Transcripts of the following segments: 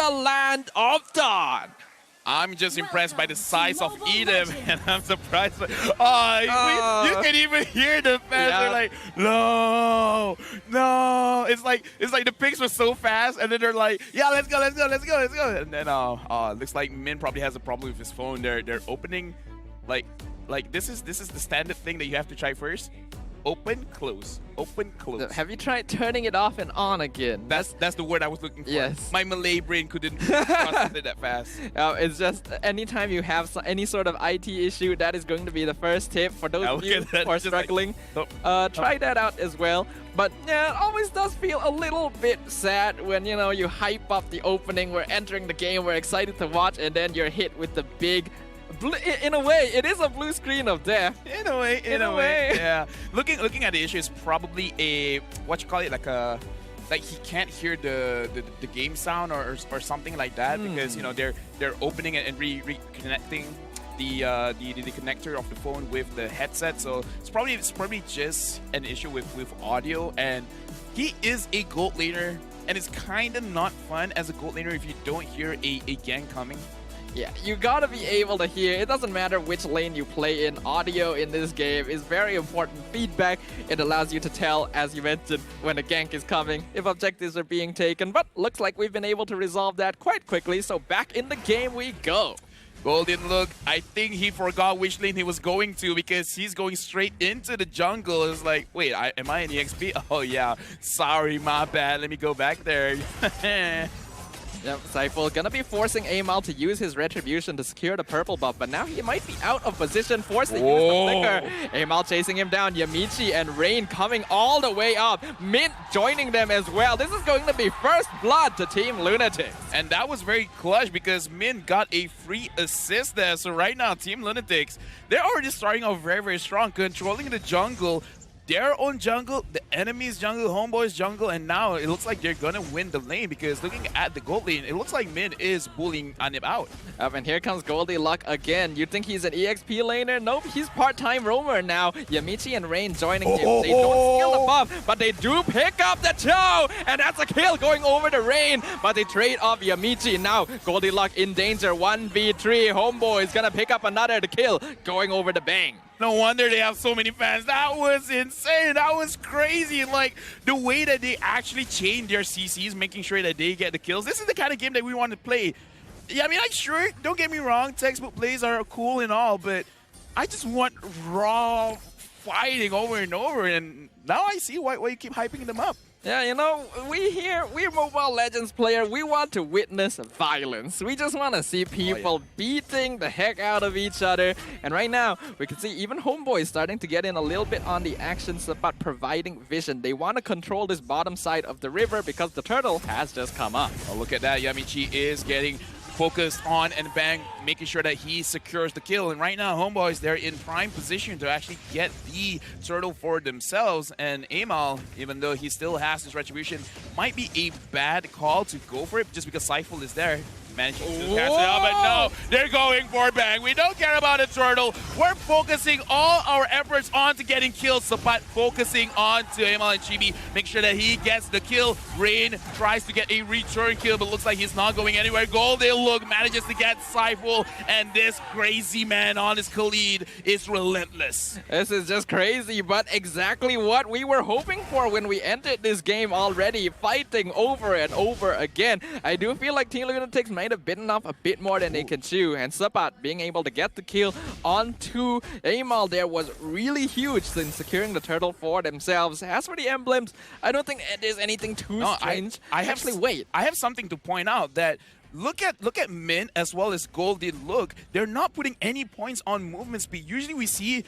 the land of Dawn. I'm just impressed by the size of Edom, and I'm surprised. You can even hear the fans. Yeah. They're like, no, no. It's like the picks were so fast, and then they're like, yeah, let's go. And then looks like Min probably has a problem with his phone. They're opening, like this is the standard thing that you have to try first. Open, close, open, close. Have you tried turning it off and on again? That's the word I was looking for. Yes. My Malay brain couldn't process it that fast. It's just anytime you have any sort of IT issue, that is going to be the first tip for those of you who are struggling. Try that out as well. But yeah, it always does feel a little bit sad when, you know, you hype up the opening, we're entering the game, we're excited to watch, and then you're hit with the big in a way, it is a blue screen of death. In a way. Yeah. Looking at the issue, it's probably a what you call it, like he can't hear the game sound or something like that because you know they're opening it and reconnecting the connector of the phone with the headset. So it's probably just an issue with audio. And he is a gold laner, and it's kind of not fun as a gold laner if you don't hear a gank coming. Yeah, you gotta be able to hear. It doesn't matter which lane you play in. Audio in this game is very important feedback. It allows you to tell, as you mentioned, when a gank is coming, if objectives are being taken. But looks like we've been able to resolve that quite quickly. So back in the game we go. Golden look, I think he forgot which lane he was going to because he's going straight into the jungle. It's like, wait, am I in EXP? Oh yeah, sorry, my bad. Let me go back there. Yep, Seifel gonna be forcing Amal to use his retribution to secure the purple buff, but now he might be out of position, forced to use the flicker. Amal chasing him down, Yamichi and Rain coming all the way up. Mint joining them as well. This is going to be first blood to Team LUNATIX. And that was very clutch because Min got a free assist there. So right now, Team LUNATIX, they're already starting off very, very strong, controlling the jungle. Their own jungle, the enemy's jungle, HomeBois jungle, and now it looks like they're gonna win the lane because looking at the gold lane, it looks like Min is bullying Anip out. And here comes Goldilocks again. You'd think he's an EXP laner? Nope, he's part-time roamer now. Yamichi and Rain joining him. They don't steal the buff, but they do pick up the Chow, and that's a kill going over to Rain, but they trade off Yamichi. Now Goldilocks in danger, 1v3. HomeBois is gonna pick up another to kill, going over to Bang. No wonder they have so many fans. That was insane. That was crazy. Like, the way that they actually chain their CCs, making sure that they get the kills. This is the kind of game that we want to play. Yeah, I mean, like, sure, don't get me wrong. Textbook plays are cool and all, but I just want raw fighting over and over. And now I see why you keep hyping them up. Yeah, you know, we're Mobile Legends player. We want to witness violence. We just want to see people beating the heck out of each other. And right now, we can see even HomeBois starting to get in a little bit on the actions about providing vision. They want to control this bottom side of the river because the turtle has just come up. Oh, look at that. Yamichi is getting focused on and Bang, making sure that he secures the kill. And right now, HomeBois, they're in prime position to actually get the turtle for themselves. And Amal, even though he still has his retribution, might be a bad call to go for it just because Seifel is there. Managing to catch it out, but no, they're going for Bang. We don't care about a turtle. We're focusing all our efforts on to getting kills, but focusing on to Amal and Chibi. Make sure that he gets the kill. Rain tries to get a return kill, but looks like he's not going anywhere. Golden look manages to get Seifel, and this crazy man on his Khalid is relentless. This is just crazy, but exactly what we were hoping for when we entered this game already, fighting over and over again. I do feel like Team LUNATIX might have bitten off a bit more than they can chew, and Sapat being able to get the kill onto Amal there was really huge in securing the turtle for themselves. As for the emblems, I don't think there's anything too strange. I have something to point out that look at Min as well as Golden look. They're not putting any points on movement speed. Usually we see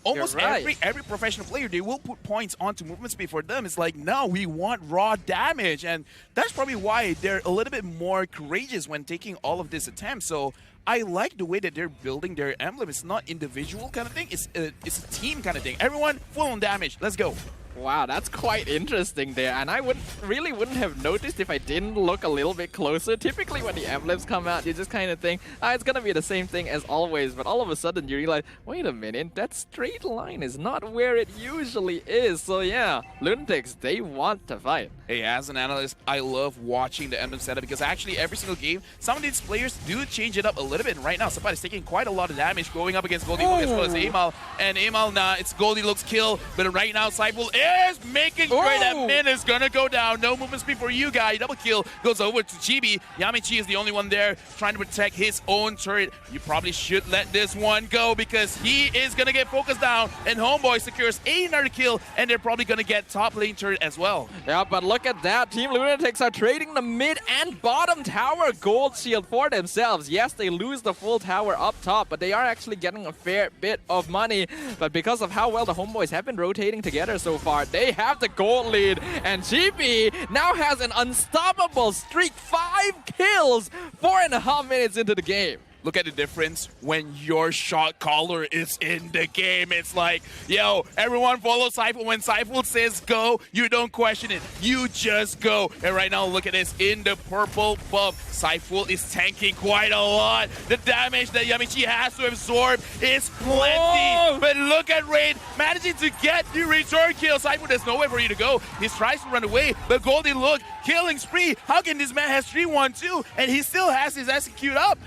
almost every professional player, they will put points onto movement speed. For them, it's like, no, we want raw damage. And that's probably why they're a little bit more courageous when taking all of these attempts. So I like the way that they're building their emblem. It's not individual kind of thing. It's a team kind of thing. Everyone full on damage. Let's go. Wow, that's quite interesting there, and I really wouldn't have noticed if I didn't look a little bit closer. Typically when the emblems come out, you just kind of think, it's gonna be the same thing as always, but all of a sudden you realize, wait a minute, that straight line is not where it usually is. So yeah, LUNATIX, they want to fight. Hey, as an analyst, I love watching the emblem setup because actually every single game, some of these players do change it up a little bit. And right now, somebody's taking quite a lot of damage going up against Goldilocks as well as Amal. And Amal, it's Goldilocks kill, but right now, Saiful is making sure that Min is gonna go down. No movement speed for you guys. Double kill goes over to Chibi. Yamichi is the only one there trying to protect his own turret. You probably should let this one go because he is gonna get focused down, and HomeBois secures another kill, and they're probably gonna get top lane turret as well. Yeah, but look at that. Team LUNATIX are trading the mid and bottom tower gold shield for themselves. Yes, they lose the full tower up top, but they are actually getting a fair bit of money. But because of how well the HomeBois have been rotating together so far, they have the gold lead, and GB now has an unstoppable streak. 5 kills, 4.5 minutes into the game. Look at the difference when your shot caller is in the game. It's like, yo, everyone follow Saiful. When Saiful says go, you don't question it. You just go. And right now, look at this. In the purple buff, Saiful is tanking quite a lot. The damage that Yamichi has to absorb is plenty. But look at Raid managing to get the return kill. Saiful, there's nowhere for you to go. He tries to run away, but Goldie, look, killing spree. How can this man have 3-1-2 and he still has his execute up?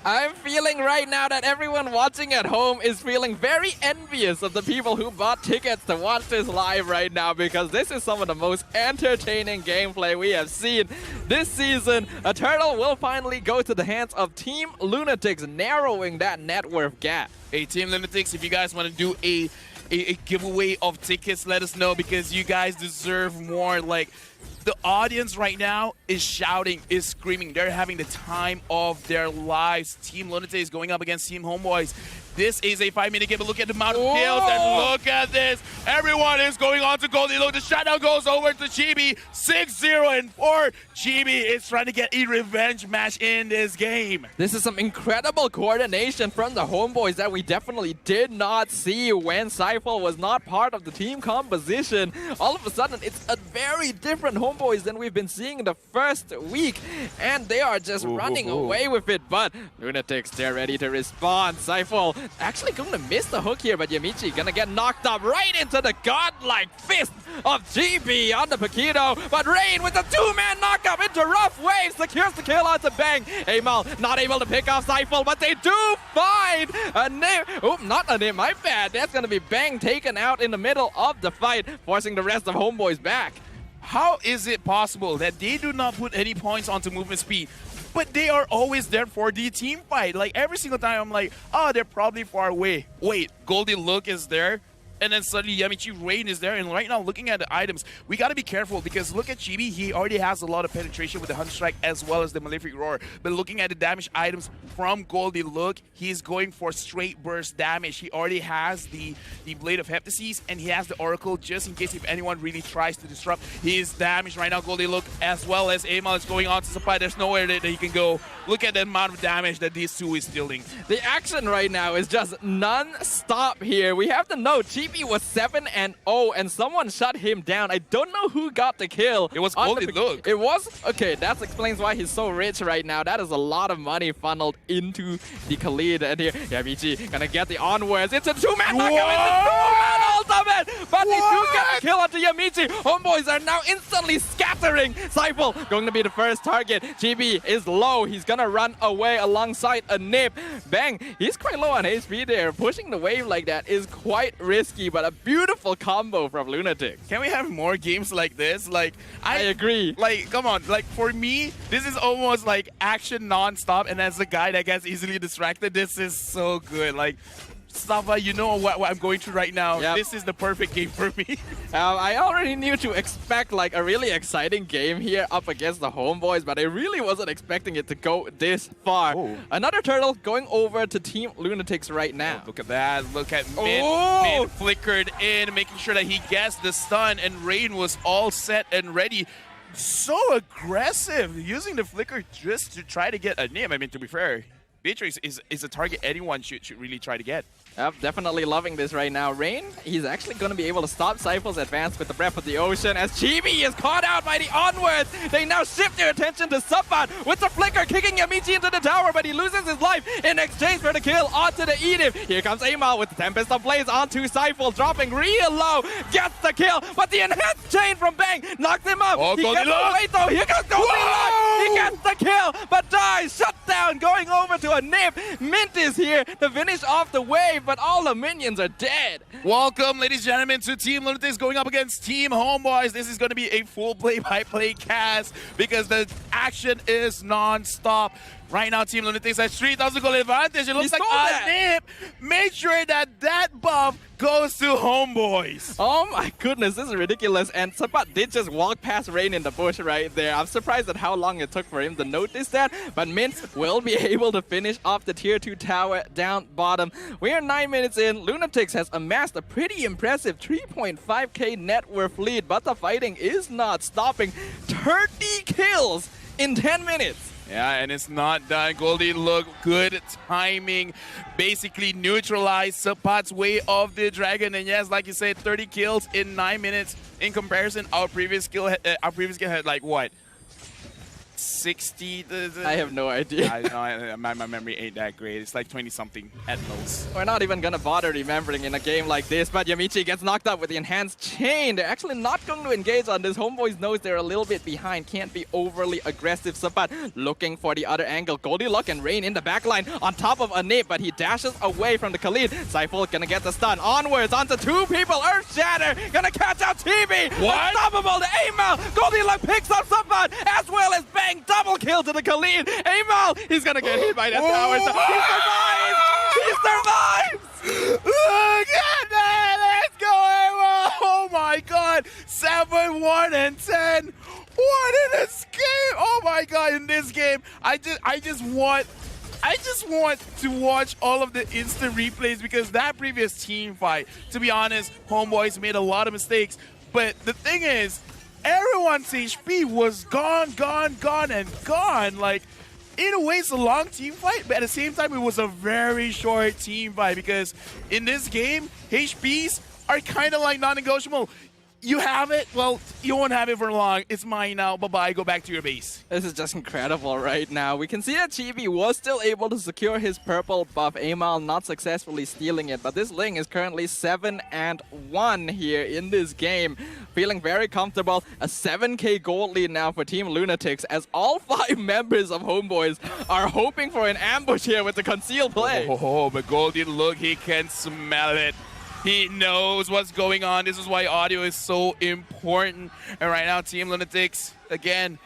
I'm feeling right now that everyone watching at home is feeling very envious of the people who bought tickets to watch this live right now, because this is some of the most entertaining gameplay we have seen this season. A turtle will finally go to the hands of Team LUNATIX, narrowing that net worth gap. Hey, Team LUNATIX, if you guys want to do a giveaway of tickets, let us know because you guys deserve more. Like, the audience right now is shouting, is screaming. They're having the time of their lives. Team LUNATIX is going up against Team HomeBois. This is a 5-minute game, but look at the amount of kills, and look at this. Everyone is going on to Goldie. Look, the shutdown goes over to Chibi. 6-0-4. Chibi is trying to get a revenge match in this game. This is some incredible coordination from the HomeBois that we definitely did not see when Saiful was not part of the team composition. All of a sudden, it's a very different HomeBois than we've been seeing in the first week, and they are just running away with it. But LUNATIX, they're ready to respond. Saiful actually going to miss the hook here, but Yamichi gonna get knocked up right into the godlike fist of GB on the Paquito. But Rain with the 2-man knockup into Rough Wave secures the kill onto Bang. Amal not able to pick off Saiful, but they do find a name. Oh, not a name, my bad. That's gonna be Bang taken out in the middle of the fight, forcing the rest of HomeBois back. How is it possible that they do not put any points onto movement speed, but they are always there for the team fight? Like, every single time I'm like, oh, they're probably far away. Wait, Goldie Look is there. And then suddenly Yamichi Rain is there. And right now, looking at the items, we got to be careful because look at Chibi. He already has a lot of penetration with the Hunt Strike as well as the Malefic Roar. But looking at the damage items from Goldie Look, he's going for straight burst damage. He already has the Blade of Heptases, and he has the Oracle just in case if anyone really tries to disrupt his damage. Right now, Goldie Look as well as Amal is going on to supply. There's nowhere that he can go. Look at the amount of damage that these two is dealing. The action right now is just non-stop here. We have to know, Chibi was 7-0, and someone shut him down. I don't know who got the kill. It was Goldie Look. It was? Okay, that explains why he's so rich right now. That is a lot of money funneled into the Khalid. And here, Yamichi gonna get the onwards. It's a 2-man knockout. It's a 2-man ultimate. But they do get the kill onto Yamichi. HomeBois are now instantly scattering. Saiful going to be the first target. GB is low. He's gonna run away alongside a nip. Bang, he's quite low on HP there. Pushing the wave like that is quite risky, but a beautiful combo from LUNATIX. Can we have more games like this? Like, I agree. Like, come on. Like, for me, this is almost like action non-stop, and as a guy that gets easily distracted, this is so good. Like, Safa, you know what I'm going through right now. Yep. This is the perfect game for me. I already knew to expect like a really exciting game here up against the HomeBois, but I really wasn't expecting it to go this far. Another turtle going over to Team LUNATIX right now. Look at that. Look at Min flickered in, making sure that he gets the stun, and Rain was all set and ready. So aggressive, using the flicker just to try to get a name. I mean, to be fair, Beatrix is a target anyone should really try to get. Yep, definitely loving this right now. Rain, he's actually going to be able to stop Cypher's advance with the Breath of the Ocean as Chibi is caught out by the Onwards. They now shift their attention to Subbat with the Flicker kicking Yamichi into the tower, but he loses his life in exchange for the kill onto the Edith. Here comes Amal with the Tempest of Blaze onto Cypher, dropping real low, gets the kill, but the enhanced chain from Bang knocks him up. Oh, he gets away though, here goes Goldilocks. He gets the kill, but dies, shut down, going over to a nip. Mint is here to finish off the wave, but all the minions are dead. Welcome, ladies and gentlemen, to Team LUNATIX going up against Team HomeBois. This is going to be a full play-by-play cast because the action is non-stop. Right now, Team LUNATIX has 3,000 gold advantage. It looks like a nip. Make sure that buff goes to HomeBois. Oh my goodness, this is ridiculous. And Sabat did just walk past Rain in the bush right there. I'm surprised at how long it took for him to notice that. But Mint will be able to finish off the tier 2 tower down bottom. We are 9 minutes in. LUNATIX has amassed a pretty impressive 3.5k net worth lead, but the fighting is not stopping. 30 kills in 10 minutes. Yeah, and it's not done. Goldie look good timing. Basically neutralized Sabat's way of the dragon. And yes, like you said, 30 kills in 9 minutes. In comparison, our previous kill had like what? 60? I have no idea. My memory ain't that great. It's like 20-something at most. We're not even going to bother remembering in a game like this, but Yamichi gets knocked up with the enhanced chain. They're actually not going to engage on this. HomeBois knows they're a little bit behind. Can't be overly aggressive. Sabat looking for the other angle. Goldilocks and Rain in the backline on top of a nip, but he dashes away from the Khalid. Cypher gonna get the stun. Onwards onto two people. Earth Shatter gonna catch out TV. What? Unstoppable to Amal. Goldilocks picks up Sabat as well as Bang. Double kill to the Khalid. Amal, he's gonna get hit by that tower. He survives! He survives! Look at that! Let's go, Amal! Oh my god! 7, 1, and 10. What an escape! Oh my god! In this game, I just want to watch all of the instant replays because that previous team fight, to be honest, HomeBois made a lot of mistakes. But the thing is, everyone's HP was gone. Like, in a way, it's a long team fight, but at the same time, it was a very short team fight because in this game, HPs are kind of like non-negotiable. You have it, well, you won't have it for long. It's mine now. Bye-bye. Go back to your base. This is just incredible right now. We can see that Chibi was still able to secure his purple buff. Amal not successfully stealing it, but this Ling is currently 7-1 here in this game. Feeling very comfortable. A 7k gold lead now for Team LUNATIX as all 5 members of HomeBois are hoping for an ambush here with the concealed play. Oh, but Goldie, look, he can smell it. He knows what's going on. This is why audio is so important. And right now, Team LUNATIX, again,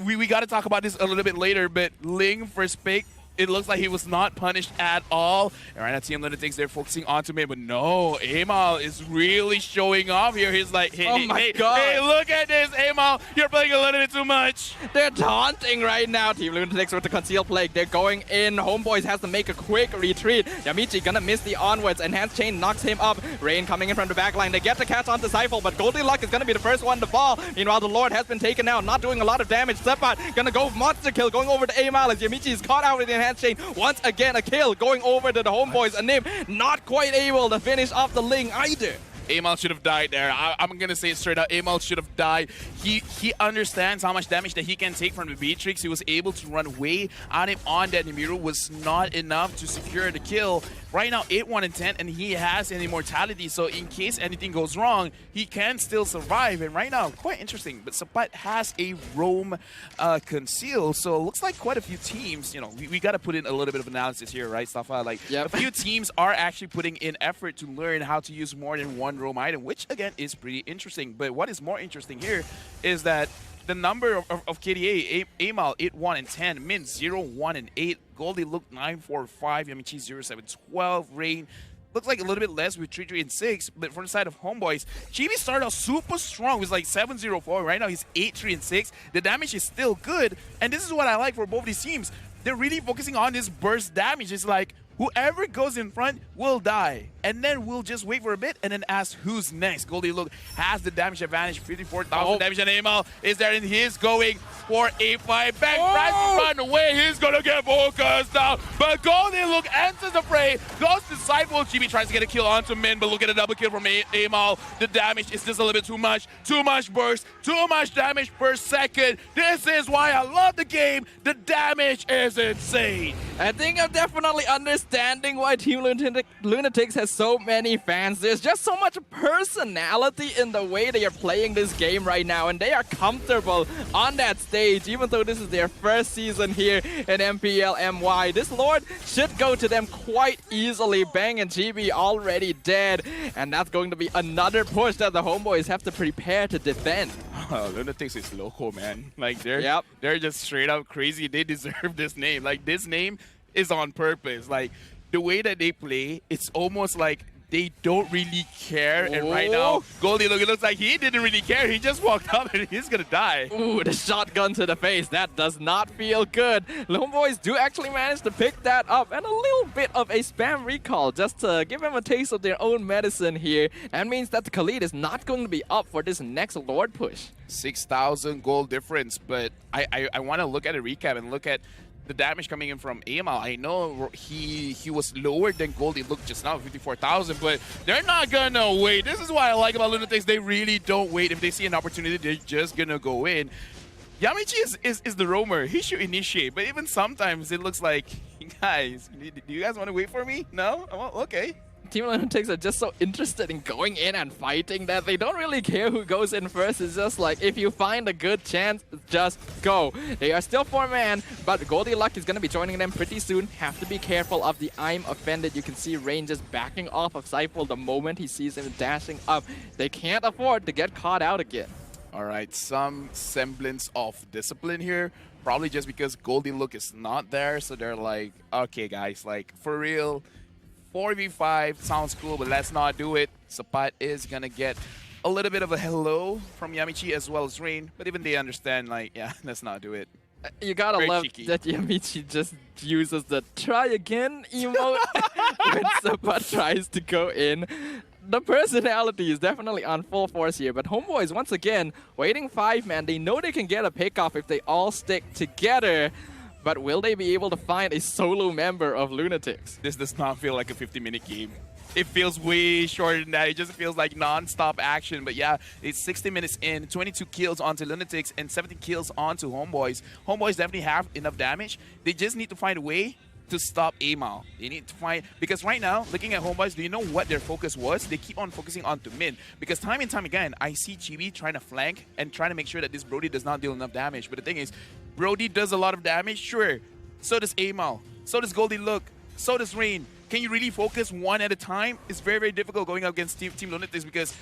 we got to talk about this a little bit later, but Ling first pick, it looks like he was not punished at all. And right now, Team LUNATIX, they're focusing onto me, but no, Amal is really showing off here. He's like, hey, God. Hey, look at this, Amal, you're playing a little bit too much. They're taunting right now. Team LUNATIX with the concealed plague. They're going in. HomeBois has to make a quick retreat. Yamichi gonna miss the onwards. Enhanced chain knocks him up. Rain coming in from the backline. They get the catch onto Cypher, but Goldilocks is gonna be the first one to fall. Meanwhile, the Lord has been taken out, not doing a lot of damage. Sepat gonna go monster kill, going over to Amal as Yamichi is caught out with the enhanced chain. Once again, a kill going over to the HomeBois. Anim not quite able to finish off the Ling either. Amal should have died there. I'm going to say it straight out. Amal should have died. He understands how much damage that he can take from the Beatrix. He was able to run way on him on that Nimiru. Was not enough to secure the kill. Right now, 8-1 and 10, and he has an immortality. So in case anything goes wrong, he can still survive. And right now, quite interesting. But Sabat has a roam conceal. So it looks like quite a few teams, you know, we got to put in a little bit of analysis here, right, Safa? Like, a few teams are actually putting in effort to learn how to use more than one roam item, which again is pretty interesting. But what is more interesting here is that the number of KDA, Amal 8-1 and 10, Min 0-1 and 8, Goldie looked 9-4-5, Yamichi 0-7-12, Rain looks like a little bit less with 3-3 and 6, but from the side of HomeBois, Chibi started out super strong with like 7-0-4. Right now he's 8-3 and 6. The damage is still good, and this is what I like for both these teams. They're really focusing on this burst damage. It's like whoever goes in front will die. and then we'll just wait for a bit and then ask who's next. Goldie Look has the damage advantage, 54,000 damage, and Amal is there, and he's going for a 5 back. Tries to run away, he's gonna get focused now, but Goldie Look enters the fray, goes to Disciple. GB tries to get a kill onto Min, but look at a double kill from Amal. The damage is just a little bit too much burst, too much damage per second. This is why I love the game. The damage is insane. I think I'm definitely understanding why Team Lunatics has so many fans. There's just so much personality in the way they are playing this game right now, and they are comfortable on that stage, even though this is their first season here in MPL MY. This Lord should go to them quite easily. Bang and GB already dead, and that's going to be another push that the HomeBois have to prepare to defend. Lunatics is local, man. Like they're just straight up crazy. They deserve this name. Like this name is on purpose. Like the way that they play, it's almost like they don't really care. And right now, Goldie, look, it looks like he didn't really care. He just walked up and he's gonna die. Ooh, the shotgun to the face. That does not feel good. HomeBois do actually manage to pick that up, and a little bit of a spam recall just to give him a taste of their own medicine here. That means that the Khalid is not going to be up for this next Lord push. 6,000 gold difference, but I want to look at a recap and look at the damage coming in from Amal. I know he was lower than Goldie Look just now, 54,000, but they're not gonna wait. This is what I like about Lunatics. They really don't wait. If they see an opportunity, they're just gonna go in. Yamichi is the roamer. He should initiate, but even sometimes it looks like, guys, do you guys want to wait for me? No? Well, okay. Team Lunatics are just so interested in going in and fighting that they don't really care who goes in first. It's just like, if you find a good chance, just go. They are still 4-man, but Goldie Luck is going to be joining them pretty soon. Have to be careful of the I'm offended. You can see Rain just backing off of Seifel the moment he sees him dashing up. They can't afford to get caught out again. All right, some semblance of discipline here. Probably just because Goldie Look is not there, so they're like, okay, guys, like, for real, 4v5 sounds cool, but let's not do it. Sapat is gonna get a little bit of a hello from Yamichi as well as Rain, but even they understand, like, yeah, let's not do it. You gotta Very love cheeky. that Yamichi just uses the try again emote when Sapat tries to go in. The personality is definitely on full force here, but HomeBois, once again, waiting 5-man. They know they can get a pick-off if they all stick together. But will they be able to find a solo member of Lunatics? This does not feel like a 50-minute game. It feels way shorter than that. It just feels like non-stop action. But yeah, it's 60 minutes in, 22 kills onto Lunatics and 17 kills onto HomeBois. HomeBois definitely have enough damage. They just need to find a way to stop Amal. They need to find, because right now, looking at HomeBois, do you know what their focus was? They keep on focusing onto mid, because time and time again, I see Chibi trying to flank and trying to make sure that this Brody does not deal enough damage. But the thing is, Brody does a lot of damage, sure. So does Amal. So does Goldie Look. So does Rain. Can you really focus one at a time? It's very, very difficult going up against Team Lunatics because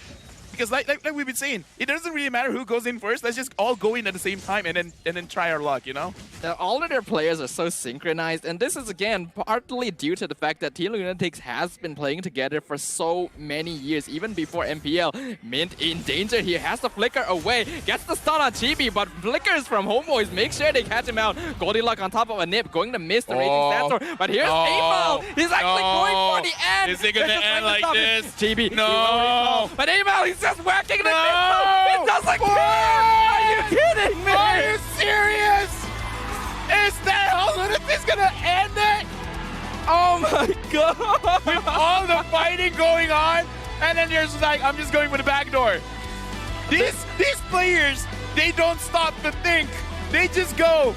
like we've been saying, it doesn't really matter who goes in first. Let's just all go in at the same time and then try our luck, you know? All of their players are so synchronized, and this is again partly due to the fact that Team Lunatics has been playing together for so many years, even before MPL. Mint in danger here, has to flicker away, gets the stun on Chibi, but flickers from HomeBois make sure they catch him out. Goldie Luck on top of a nip, going to miss the Raging Sandstorm, but here's Amal. He's actually going for the end. Is it gonna end like this? Chibi, no. But Amal, he's just whacking the missile. It doesn't care. Are you kidding me? Are you serious? Is that how Lunatics gonna end it? Oh my god! With all the fighting going on, and then there's like, I'm just going for the back door. These players, they don't stop to think. They just go.